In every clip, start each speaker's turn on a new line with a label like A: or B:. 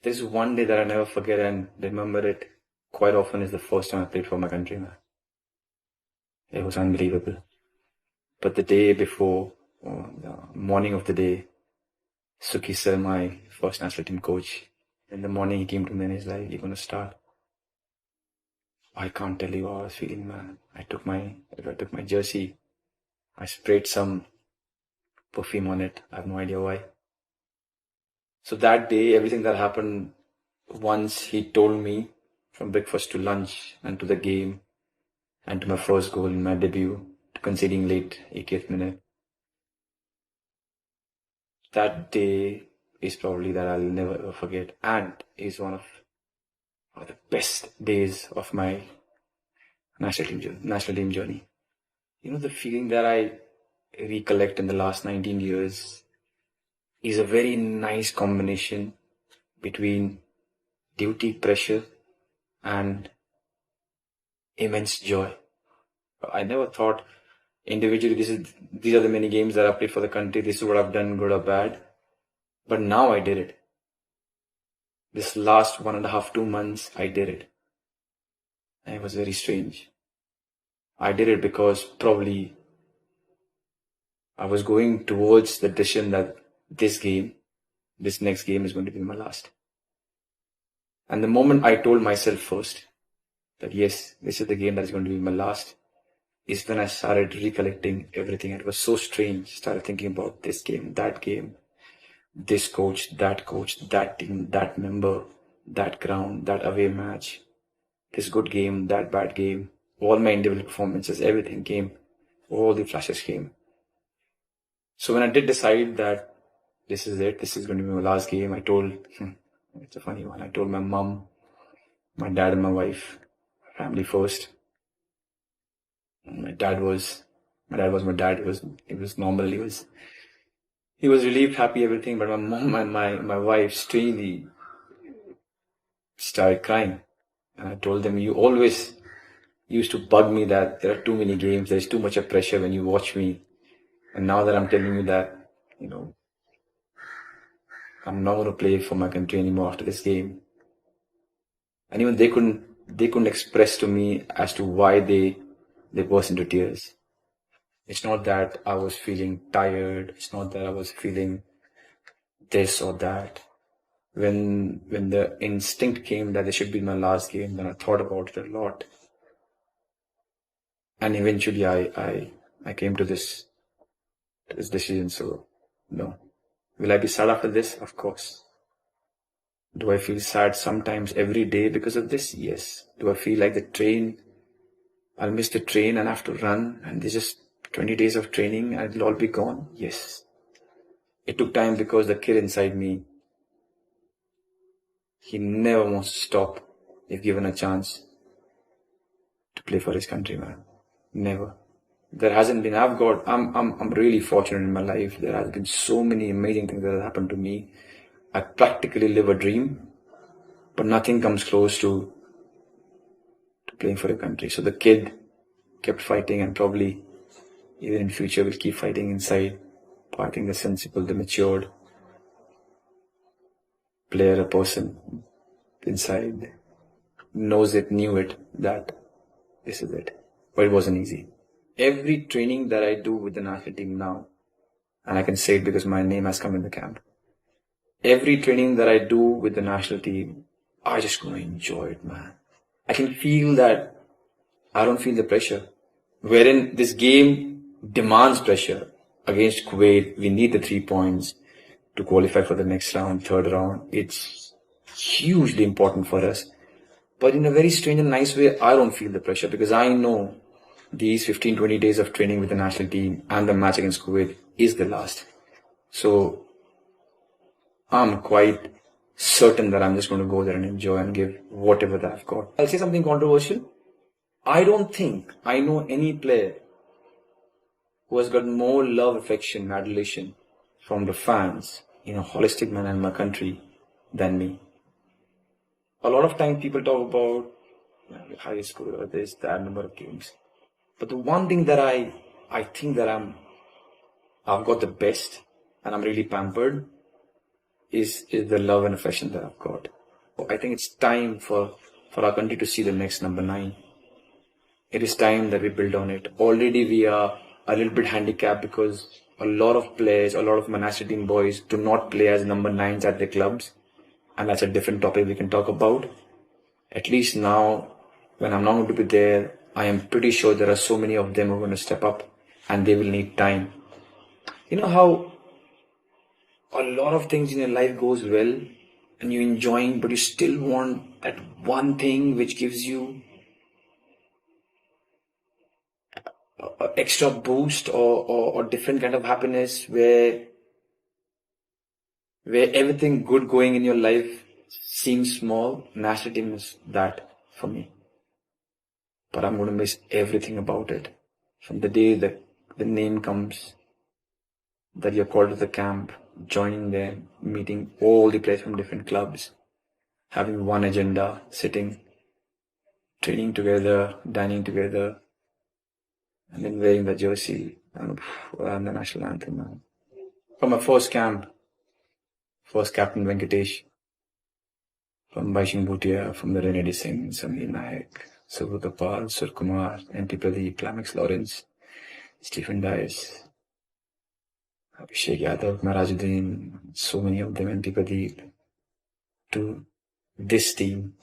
A: There's one day that I never forget and remember it quite often is the first time I played for my country, man. It was unbelievable. But the day before, or the morning of the day, Suki sir, my first national team coach, in the morning he came to me and he's like, "You're gonna start." I can't tell you how I was feeling, man. I took my jersey, I sprayed some perfume on it. I have no idea why. So that day, everything that happened, once he told me from breakfast to lunch and to the game and to my first goal in my debut to conceding late 80th minute. That day is probably that I'll never ever forget and is one of the best days of my national team journey. You know, the feeling that I recollect in the last 19 years is a very nice combination between duty pressure and immense joy. I never thought individually these are the many games that I've played for the country, this is what I've done, good or bad. But now I did it. This last 1.5, 2 months, I did it. And it was very strange. I did it because probably I was going towards the decision that this next game is going to be my last. And the moment I told myself first that yes, this is the game that is going to be my last, is when I started recollecting everything. It was so strange. Started thinking about this game, this coach, that team, that member, that ground, that away match, this good game, that bad game, all my individual performances, everything came, all the flashes came. So when I did decide that this is it, this is going to be my last game, I told, it's a funny one, I told my mom, my dad and my wife, family first. My dad was my dad. He was normal. He was relieved, happy, everything. But my mom and my wife strangely started crying. And I told them, you always used to bug me that there are too many games. There's too much of pressure when you watch me. And now that I'm telling you that, you know, I'm not going to play for my country anymore after this game. And even they couldn't express to me as to why they burst into tears. It's not that I was feeling tired. It's not that I was feeling this or that. When the instinct came that this should be my last game, then I thought about it a lot. And eventually I came to this decision. So, no. Will I be sad after this? Of course. Do I feel sad sometimes every day because of this? Yes. Do I feel like I'll miss the train and have to run and there's just 20 days of training and it'll all be gone? Yes. It took time because the kid inside me, he never wants to stop if given a chance to play for his country, man. Never. There hasn't been, I'm really fortunate in my life. There has been so many amazing things that have happened to me. I practically live a dream, but nothing comes close to playing for a country. So the kid kept fighting and probably even in future will keep fighting inside. But I think the sensible, the matured player, a person inside knew it, that this is it. But it wasn't easy. Every training that I do with the national team now, and I can say it because my name has come in the camp, every training that I do with the national team, I just gonna enjoy it, man. I can feel that I don't feel the pressure. Wherein this game demands pressure. Against Kuwait, we need the 3 points to qualify for the next round, third round. It's hugely important for us. But in a very strange and nice way, I don't feel the pressure because I know these 15, 20 days of training with the national team and the match against Kuwait is the last. So I'm quite certain that I'm just going to go there and enjoy and give whatever that I've got. I'll say something controversial. I don't think I know any player who has got more love, affection, adulation from the fans in a holistic manner in my country than me. A lot of time people talk about high score or this, that number of games. But the one thing that I think that I've got the best and I'm really pampered is the love and affection that I've got. I think it's time for our country to see the next number 9. It is time that we build on it. Already we are a little bit handicapped because a lot of players, a lot of my national team boys do not play as number 9s at their clubs. And that's a different topic we can talk about. At least now, when I'm not going to be there, I am pretty sure there are so many of them who are going to step up and they will need time. You know how a lot of things in your life goes well and you're enjoying, but you still want that one thing which gives you a extra boost or different kind of happiness where everything good going in your life seems small. National team is that for me. But I'm going to miss everything about it. From the day that the name comes, that you're called to the camp, joining there, meeting all the players from different clubs, having one agenda, sitting, training together, dining together, and then wearing the jersey and the national anthem. Man. From my first camp, first captain Venkatesh, from Baishing Bhutia, from the Renedy Singh, Samir Nayak, Subhutapal, Surkumar, MP Pradeep, Climax Lawrence, Stephen Dias, Abhishek Yadav, Marajuddin, so many of them, MP Pradeep, to this team,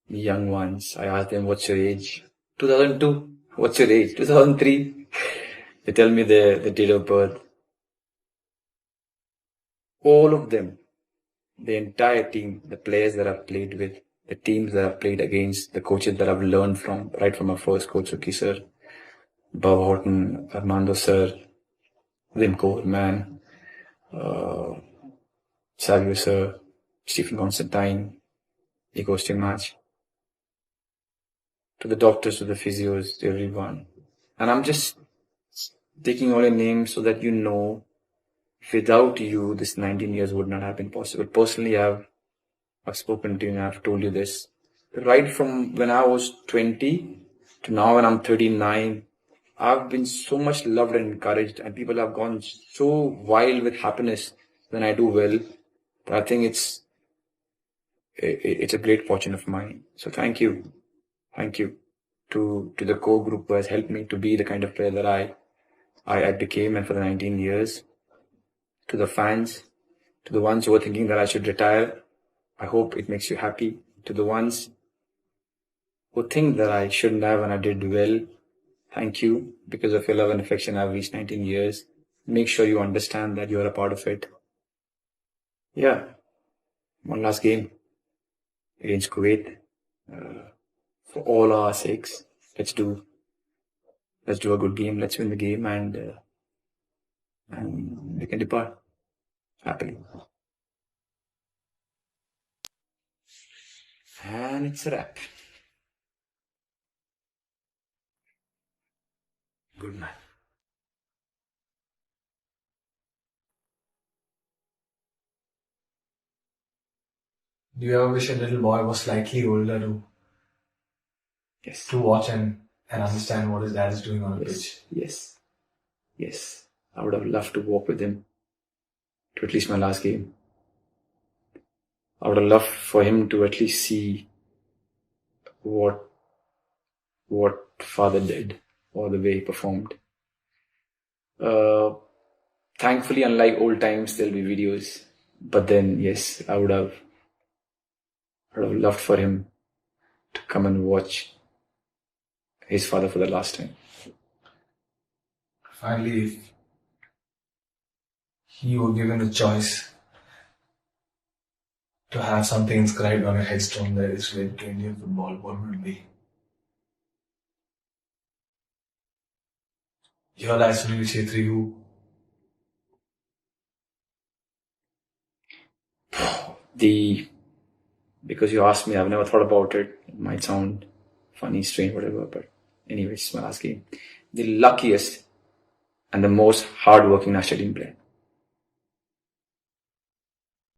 A: young ones. I asked them, what's your age? 2002. What's your age? 2003. They tell me the date of birth. All of them, the entire team, the players that I've played with, the teams that I've played against, the coaches that I've learned from, right from my first coach, Suki sir, Bob Horton, Armando sir, Wim Coleman, Savio sir, Stephen Constantine, Ego match, to the doctors, to the physios, to everyone. And I'm just taking all your names so that you know, without you, this 19 years would not have been possible. Personally, I've spoken to you and I've told you this. Right from when I was 20 to now when I'm 39, I've been so much loved and encouraged, and people have gone so wild with happiness when I do well. But I think it's a great fortune of mine. So thank you. Thank you to the core group who has helped me to be the kind of player that I became, and for the 19 years. To the fans, to the ones who are thinking that I should retire, I hope it makes you happy. To the ones who think that I shouldn't have and I did well, thank you. Because of your love and affection, I've reached 19 years. Make sure you understand that you're a part of it. Yeah, one last game against Kuwait. For all our sakes, let's do a good game. Let's win the game and we can depart happily. And it's a wrap. Good night.
B: Do you ever wish a little boy was slightly older
A: Yes.
B: to watch and understand what his dad is doing on a pitch?
A: Yes. I would have loved to walk with him to at least my last game. I would have loved for him to at least see what father did or the way he performed. Thankfully, unlike old times, there'll be videos. But then, yes, I would have loved for him to come and watch his father for the last time.
B: Finally, if you were given a choice to have something inscribed on your headstone that is related to Indian football, what would it be? You're that Sunil Chhetri who
A: because you asked me, I've never thought about it. It might sound funny, strange, whatever, but anyways, my last game. The luckiest and the most hardworking national team player.